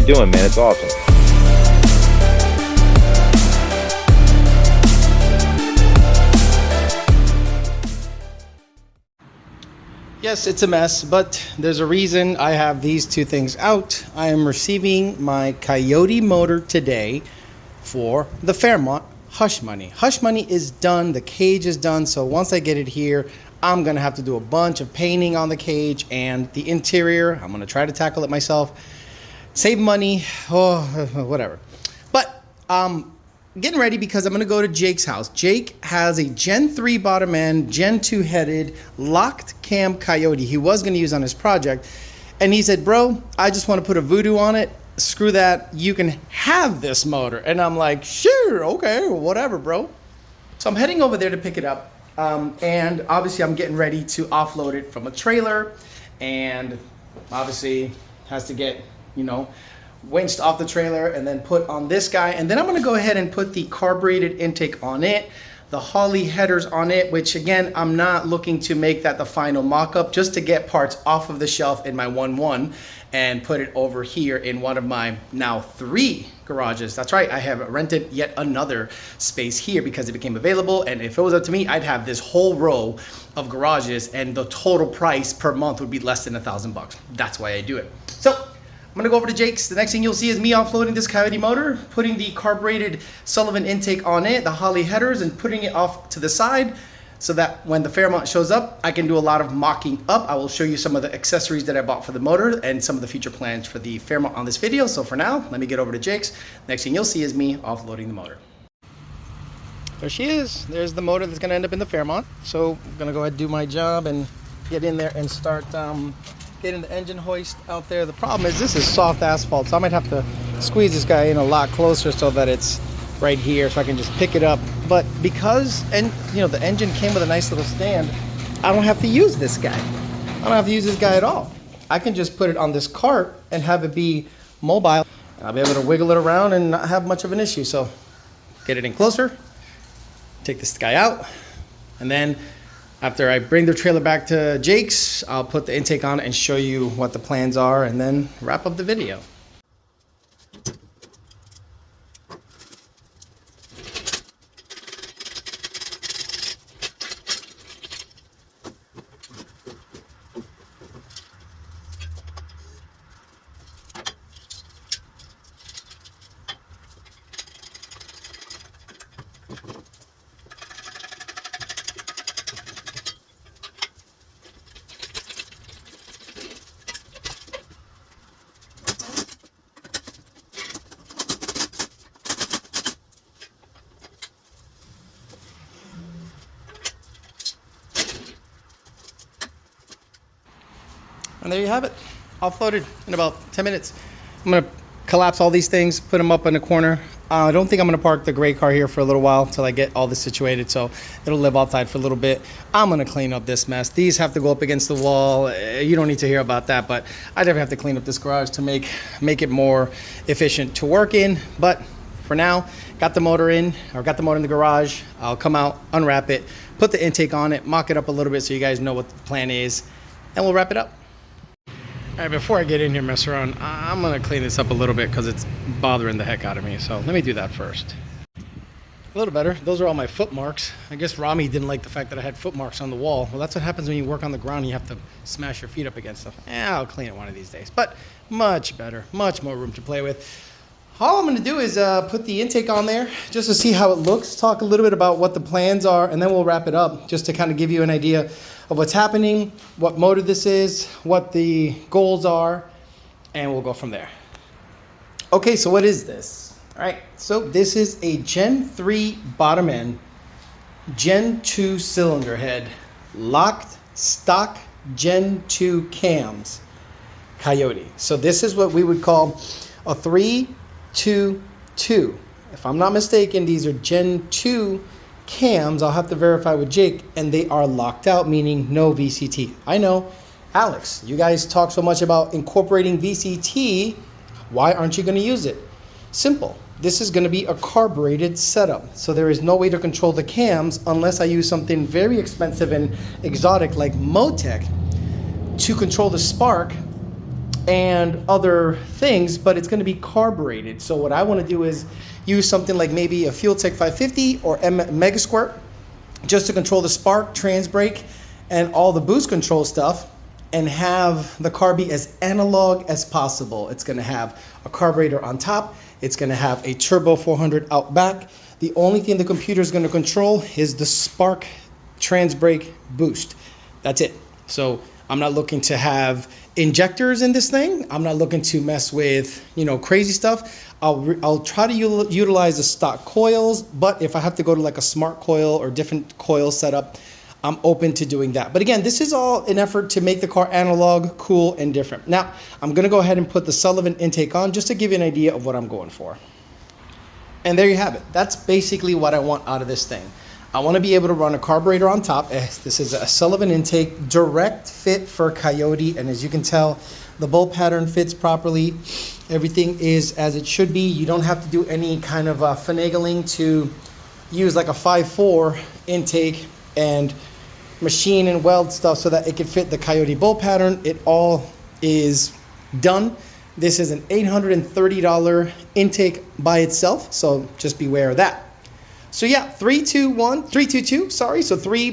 doing, man. It's awesome. Yes, it's a mess, but there's a reason I have these two things out. I am receiving my Coyote motor today for the Fairmont Hushmoney. Hushmoney is done, the cage is done, so once I get it here, I'm gonna have to do a bunch of painting on the cage and the interior. I'm gonna try to tackle it myself. Save money, whatever. But getting ready because I'm gonna go to Jake's house. Jake has a Gen 3 bottom end, Gen 2 headed, locked cam Coyote he was gonna use on his project. And he said, bro, I just wanna put a voodoo on it. Screw that, you can have this motor. And I'm like, sure, okay, whatever, bro. So I'm heading over there to pick it up. And obviously I'm getting ready to offload it from a trailer. And obviously has to get, winched off the trailer and then put on this guy. And then I'm gonna go ahead and put the carbureted intake on it, the Holley headers on it, which again, I'm not looking to make that the final mock-up, just to get parts off of the shelf in my 1-1 and put it over here in one of my now 3 garages. That's right, I have rented yet another space here because it became available. And if it was up to me, I'd have this whole row of garages and the total price per month would be less than $1,000. That's why I do it. So I'm gonna go over to Jake's. The next thing you'll see is me offloading this Coyote motor, putting the carbureted Sullivan intake on it, the Holley headers, and putting it off to the side so that when the Fairmont shows up, I can do a lot of mocking up. I will show you some of the accessories that I bought for the motor and some of the future plans for the Fairmont on this video. So for now, let me get over to Jake's. Next thing you'll see is me offloading the motor. There she is. There's the motor that's gonna end up in the Fairmont. So I'm gonna go ahead and do my job and get in there and start getting the engine hoist out there. The problem is this is soft asphalt, so I might have to squeeze this guy in a lot closer so that it's right here so I can just pick it up. But because the engine came with a nice little stand, I don't have to use this guy. I don't have to use this guy at all. I can just put it on this cart and have it be mobile. I'll be able to wiggle it around and not have much of an issue. So get it in closer, take this guy out, and then after I bring the trailer back to Jake's, I'll put the intake on it and show you what the plans are and then wrap up the video. And there you have it, offloaded in about 10 minutes. I'm gonna collapse all these things, put them up in the corner. I don't think I'm gonna park the gray car here for a little while until I get all this situated, so it'll live outside for a little bit. I'm gonna clean up this mess. These have to go up against the wall. You don't need to hear about that, but I definitely have to clean up this garage to make it more efficient to work in. But for now, got the motor in the garage. I'll come out, unwrap it, put the intake on it, mock it up a little bit so you guys know what the plan is, and we'll wrap it up. All right, before I get in here and mess around, I'm gonna clean this up a little bit because it's bothering the heck out of me. So let me do that first. A little better. Those are all my foot marks. I guess Rami didn't like the fact that I had foot marks on the wall. Well, that's what happens when you work on the ground. You have to smash your feet up against stuff. I'll clean it one of these days, but much better, much more room to play with. All I'm gonna do is put the intake on there just to see how it looks, talk a little bit about what the plans are, and then we'll wrap it up just to kind of give you an idea of what's happening, what motor this is, what the goals are, and we'll go from there. Okay, so what is this? All right, so this is a Gen 3 bottom end, Gen 2 cylinder head, locked stock Gen 2 cams, Coyote. So this is what we would call a 3-2-2. If I'm not mistaken, these are Gen 2 cams. I'll have to verify with Jake, and they are locked out, meaning no VCT. I know, Alex, you guys talk so much about incorporating VCT. Why aren't you going to use it? Simple. This is going to be a carbureted setup, so there is no way to control the cams unless I use something very expensive and exotic like Motec to control the spark and other things, but it's going to be carbureted. So what I want to do is use something like maybe a Fuel Tech 550 or Mega Squirt, just to control the spark, trans brake, and all the boost control stuff, and have the car be as analog as possible. It's going to have a carburetor on top. It's going to have a turbo 400 out back. The only thing the computer is going to control is the spark, trans brake, boost. That's it. So I'm not looking to have injectors in this thing. I'm not looking to mess with, you know, crazy stuff. I'll try to utilize the stock coils, but if I have to go to like a smart coil or different coil setup, I'm open to doing that. But again, this is all an effort to make the car analog, cool, and different. Now, I'm gonna go ahead and put the Sullivan intake on just to give you an idea of what I'm going for. And there you have it. That's basically what I want out of this thing. I want to be able to run a carburetor on top. This is a Sullivan intake, direct fit for Coyote, and as you can tell, the bolt pattern fits properly. Everything is as it should be. You don't have to do any kind of finagling to use like a 5.4 intake and machine and weld stuff so that it can fit the Coyote bolt pattern. It all is done. This is an $830 intake by itself, so just beware of that. So yeah, 322, sorry. So Gen 3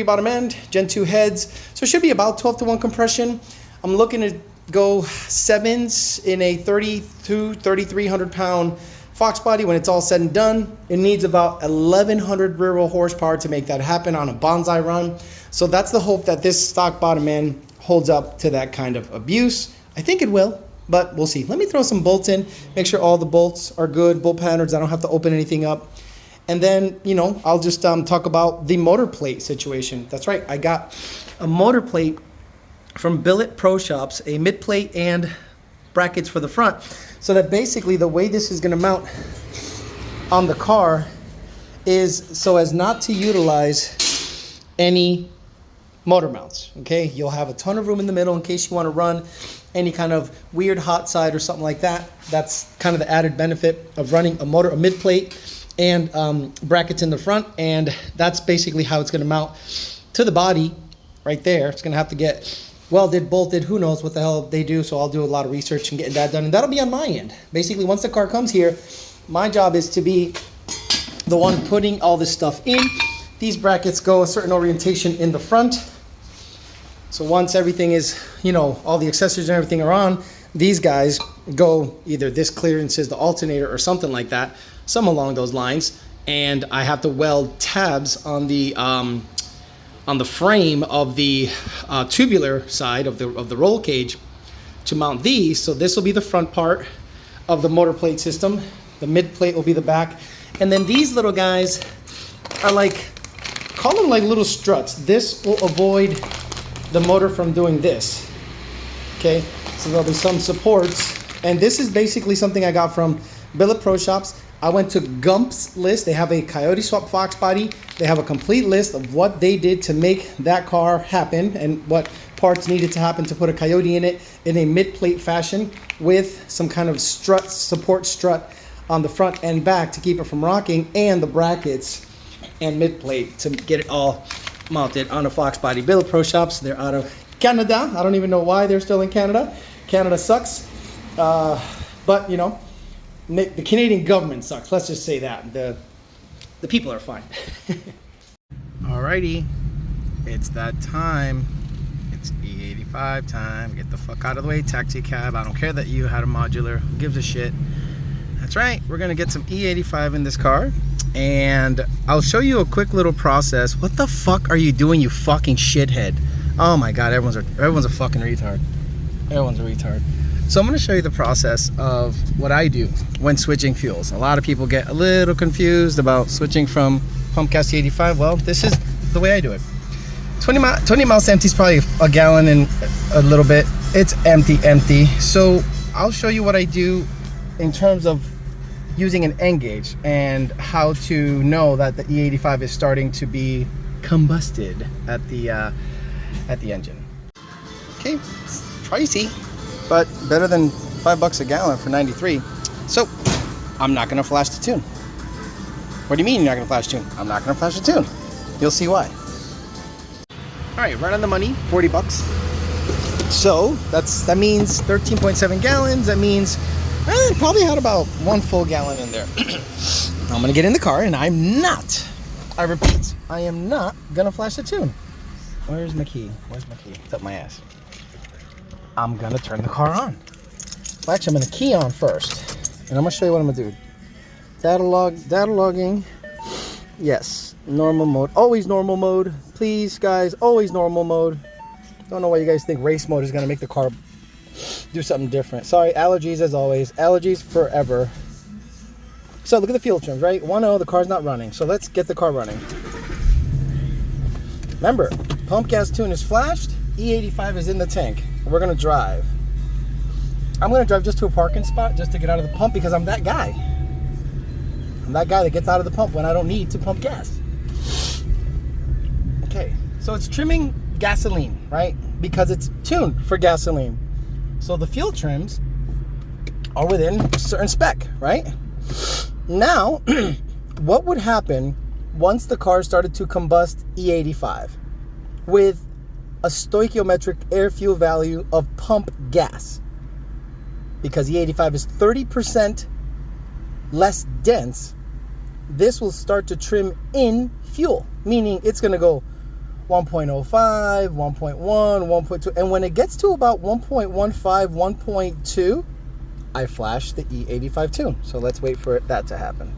bottom end, Gen 2 heads. So it should be about 12-to-1 compression. I'm looking to go 7s in a 3,300 pound Fox body. When it's all said and done, it needs about 1,100 rear wheel horsepower to make that happen on a bonsai run. So that's the hope, that this stock bottom end holds up to that kind of abuse. I think it will, but we'll see. Let me throw some bolts in, make sure all the bolts are good, bolt patterns. I don't have to open anything up. And then, you know, I'll just talk about the motor plate situation. That's right, I got a motor plate from Billet Pro Shops, a mid plate and brackets for the front. So that basically the way this is gonna mount on the car is so as not to utilize any motor mounts, okay? You'll have a ton of room in the middle in case you wanna run any kind of weird hot side or something like that. That's kind of the added benefit of running a mid plate and brackets in the front, and that's basically how it's gonna mount to the body right there. It's gonna have to get welded, bolted, who knows what the hell they do, so I'll do a lot of research and getting that done, and that'll be on my end. Basically, once the car comes here, my job is to be the one putting all this stuff in. These brackets go a certain orientation in the front. So once everything is, you know, all the accessories and everything are on, these guys go either this clearance is the alternator or something like that, some along those lines, and I have to weld tabs on the frame of the tubular side of the roll cage to mount these. So this will be the front part of the motor plate system. The mid plate will be the back, and then these little guys are like, call them like little struts. This will avoid the motor from doing this. Okay, so there'll be some supports, and this is basically something I got from Billet Pro Shops. I went to Gump's list. They have a Coyote swap Fox body. They have a complete list of what they did to make that car happen and what parts needed to happen to put a Coyote in it in a mid-plate fashion with some kind of strut, support strut on the front and back to keep it from rocking, and the brackets and mid-plate to get it all mounted on a Fox body. Billet Pro Shops, they're out of Canada. I don't even know why they're still in Canada. Canada sucks, but you know, the Canadian government sucks. Let's just say that. The people are fine. Alrighty, it's that time. It's E85 time. Get the fuck out of the way, taxi cab. I don't care that you had a modular. Who gives a shit? That's right. We're gonna get some E85 in this car, and I'll show you a quick little process. What the fuck are you doing, you fucking shithead? Oh my god, everyone's a fucking retard. Everyone's a retard. So I'm going to show you the process of what I do when switching fuels. A lot of people get a little confused about switching from pump gas to E85. Well, this is the way I do it. 20 miles empty is probably a gallon and a little bit. It's empty. So I'll show you what I do in terms of using an N gauge and how to know that the E85 is starting to be combusted at the engine. Okay, it's pricey, but better than $5 a gallon for 93. So I'm not gonna flash the tune. What do you mean you're not gonna flash the tune? I'm not gonna flash the tune. You'll see why. All right, right on the money, 40 bucks. So that means 13.7 gallons. That means probably had about 1 full gallon in there. I'm gonna get in the car, and I repeat, I am not gonna flash the tune. Where's my key? It's up my ass. I'm gonna turn the car on. Well, actually, I'm gonna key on first, and I'm gonna show you what I'm gonna do. Data logging. Yes, normal mode. Always normal mode. Please, guys, always normal mode. Don't know why you guys think race mode is gonna make the car do something different. Sorry, allergies as always. Allergies forever. So look at the fuel trims, right? 1.0, the car's not running. So let's get the car running. Remember, pump gas tune is flashed. E85 is in the tank. We're gonna drive. I'm gonna drive just to a parking spot just to get out of the pump because I'm that guy. I'm that guy that gets out of the pump when I don't need to pump gas. Okay, so it's trimming gasoline, right? Because it's tuned for gasoline. So the fuel trims are within a certain spec, right? Now, what would happen once the car started to combust E85 with a stoichiometric air fuel value of pump gas? Because E85 is 30% less dense, this will start to trim in fuel, meaning it's going to go 1.05, 1.1, 1.2, and when it gets to about 1.15, 1.2, I flash the E85 Tune. So let's wait for that to happen.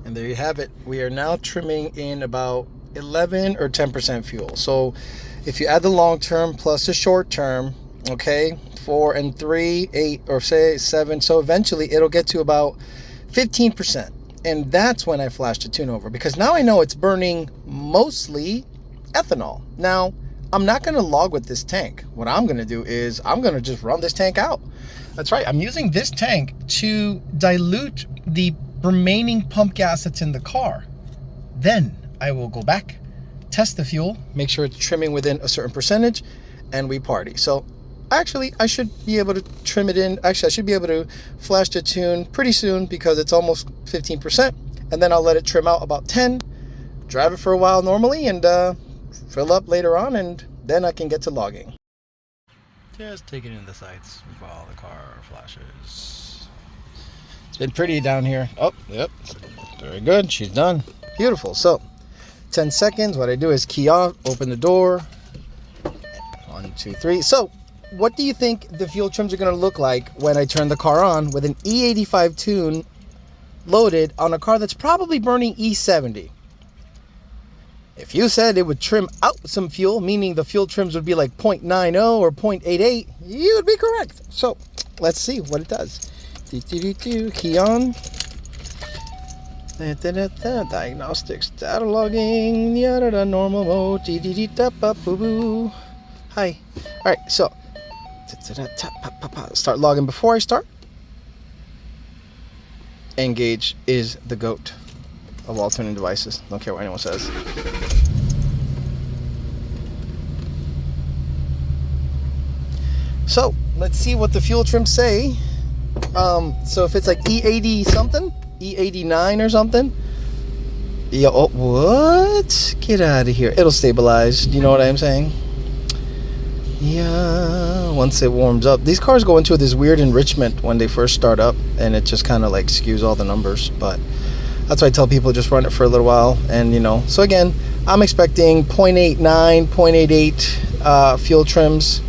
And there you have it. We are now trimming in about 11 or 10% fuel. So if you add the long term plus the short term, okay, 4 and 3, 8, or say 7, so eventually it'll get to about 15%. And that's when I flash the tune over, because now I know it's burning mostly ethanol. Now, I'm not going to log with this tank. What I'm going to do is I'm going to just run this tank out. That's right. I'm using this tank to dilute the remaining pump gas that's in the car. Then I will go back, test the fuel, make sure it's trimming within a certain percentage, and we party. So actually, I should be able to trim it in. Actually, I should be able to flash the tune pretty soon because it's almost 15%. And then I'll let it trim out about 10, drive it for a while normally, and fill up later on, and then I can get to logging. Just taking in the sights while the car flashes. It's been pretty down here. Oh, yep. Very good. She's done. Beautiful. So, 10 seconds. What I do is key off, open the door. 1, 2, 3. So, what do you think the fuel trims are going to look like when I turn the car on with an E85 Tune loaded on a car that's probably burning E70? If you said it would trim out some fuel, meaning the fuel trims would be like 0.90 or 0.88, you would be correct. So let's see what it does. Key on. Diagnostics, data logging, normal mode. Hi. All right, so start logging before I start. Engage is the GOAT of all tuning devices. Don't care what anyone says. So let's see what the fuel trims say. So if it's like E80 something, E89 or something. Yeah. Oh, what? Get out of here. It'll stabilize. You know what I'm saying? Yeah. Once it warms up, these cars go into this weird enrichment when they first start up, and it just kind of like skews all the numbers. But that's why I tell people just run it for a little while, and you know. So again, I'm expecting 0.89, 0.88 fuel trims.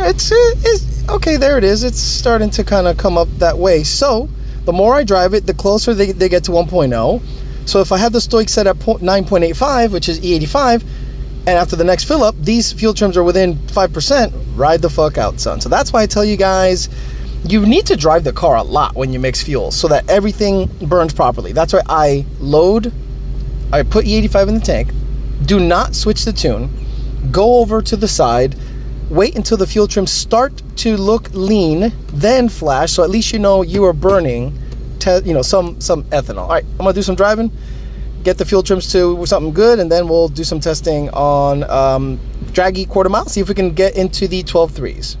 It's okay. There it is. It's starting to kind of come up that way. So the more I drive it, the closer they get to 1.0. So if I have the stoic set at 9.85, which is E85, and after the next fill up, these fuel trims are within 5%, ride the fuck out, son. So that's why I tell you guys, you need to drive the car a lot when you mix fuel so that everything burns properly. That's why I put E85 in the tank, do not switch the tune, go over to the side, wait until the fuel trims start to look lean, then flash, so at least you know you are burning some ethanol. All right, I'm gonna do some driving, get the fuel trims to something good, and then we'll do some testing on draggy quarter mile, see if we can get into the 12.3s.